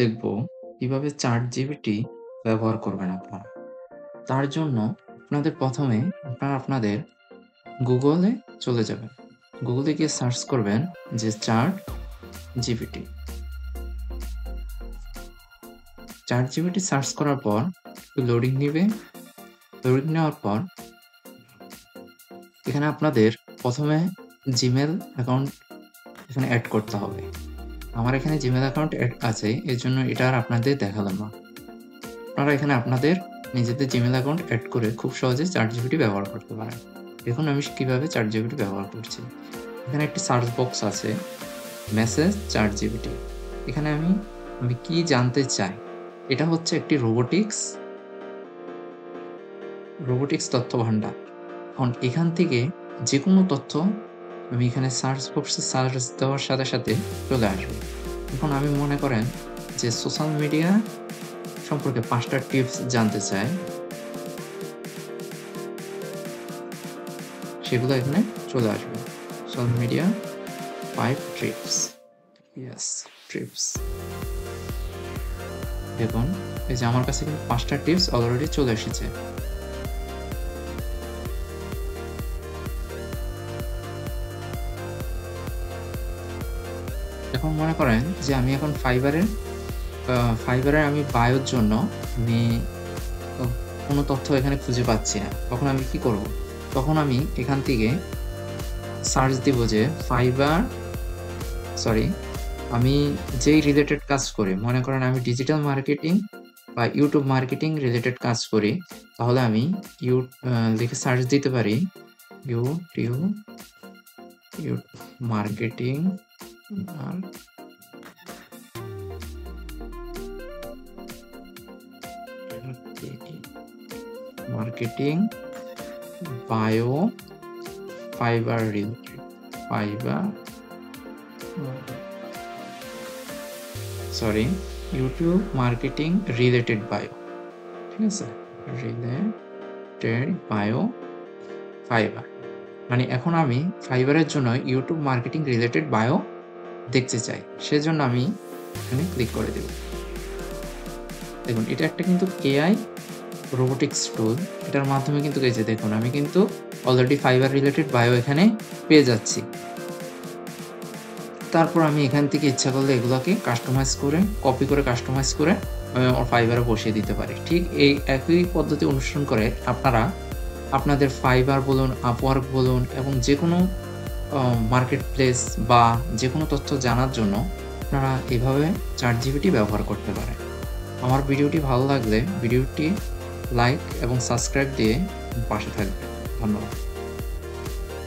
দেখব কিভাবে ChatGPT ব্যবহার করবেন আপনারা। তার জন্য আপনাদের ১ম এ আপনাদের Google এ চলে যাবেন। Google এ গিয়ে সার্চ করবেন যে ChatGPT। ChatGPT সার্চ করার পর একটু লোডিং নিবে। লোডিং নেওয়ার পর এখানে আপনাদের ১ম এ Gmail অ্যাকাউন্ট এখানে এড করতে হবে। আমার এখানে Gmail অ্যাকাউন্ট এড আছে, এজন্য এটা আর আপনাদের দেখালাম না। আপনারা এখানে আপনাদের নিজেদের Gmail অ্যাকাউন্ট এড করে খুব সহজে ChatGPT ব্যবহার করতে পারেন। দেখুন আমি কিভাবে ChatGPT ব্যবহার করছি। এখানে একটি সার্চ বক্স আছে, মেসেজ ChatGPT। এখানে আমি কি জানতে চাই? এটা হচ্ছে একটি রোবোটিক্স তথ্য ভান্ডার। এখন এখান থেকে যেকোনো তথ্য আমি এখানে সার্চ বক্সে সার্চ দেওয়ার সাথে সাথে চলে আসবে। এখন আমি মনে করেন যে সোশ্যাল মিডিয়া সম্পর্কে ৫টা টিপস জানতে চাই, সেগুলো এখানে চলে আসবে। Social media 5 tips. টিপস। দেখুন এই যে আমার কাছে কিন্তু ৫টা টিপস অলরেডি চলে এসেছে। এখন মনে করেন যে আমি এখন ফাইবারের আমি বায়োর জন্য আমি কোনো তথ্য এখানে খুঁজে পাচ্ছি না। তখন আমি কি করব? তখন আমি এখান থেকে সার্চ দিব যে আমি যেই রিলেটেড কাজ করি, মনে করেন আমি ডিজিটাল মার্কেটিং বা YouTube মার্কেটিং রিলেটেড কাজ করি, তাহলে আমি লিখে সার্চ দিতে পারি YouTube marketing bio fibre related YouTube marketing related bio, ঠিক আছে, রিলেটেড বায়ো ফাইবার। মানে এখন আমি ফাইবারের জন্য ইউটিউব মার্কেটিং রিলেটেড বায়ো দেখতে চাই, সেজন্য আমি এখানে ক্লিক করে দেব। দেখুন এটা একটা কিন্তু AI রোবোটিক্স টুল। এটার মাধ্যমে কিন্তু এই যে দেখুন আমি কিন্তু অলরেডি ফাইবার রিলেটেড বায়ো এখানে পেয়ে যাচ্ছি। তারপর আমি এখান থেকে ইচ্ছা করলে এগুলোকে কপি করে কাস্টমাইজ করে ফাইবারে বসিয়ে দিতে পারি। ঠিক এই একই পদ্ধতি অনুসরণ করে আপনারা আপনাদের ফাইবার বলুন, আপওয়ার্ক বলুন এবং যেকোনো মার্কেট প্লেস বা যেকোনো তথ্য জানার জন্য আপনারা এভাবে ChatGPT ব্যবহার করতে পারেন। আমার ভিডিওটি ভালো লাগলে ভিডিওটি লাইক এবং সাবস্ক্রাইব দিয়ে পাশে থাকবেন। ধন্যবাদ।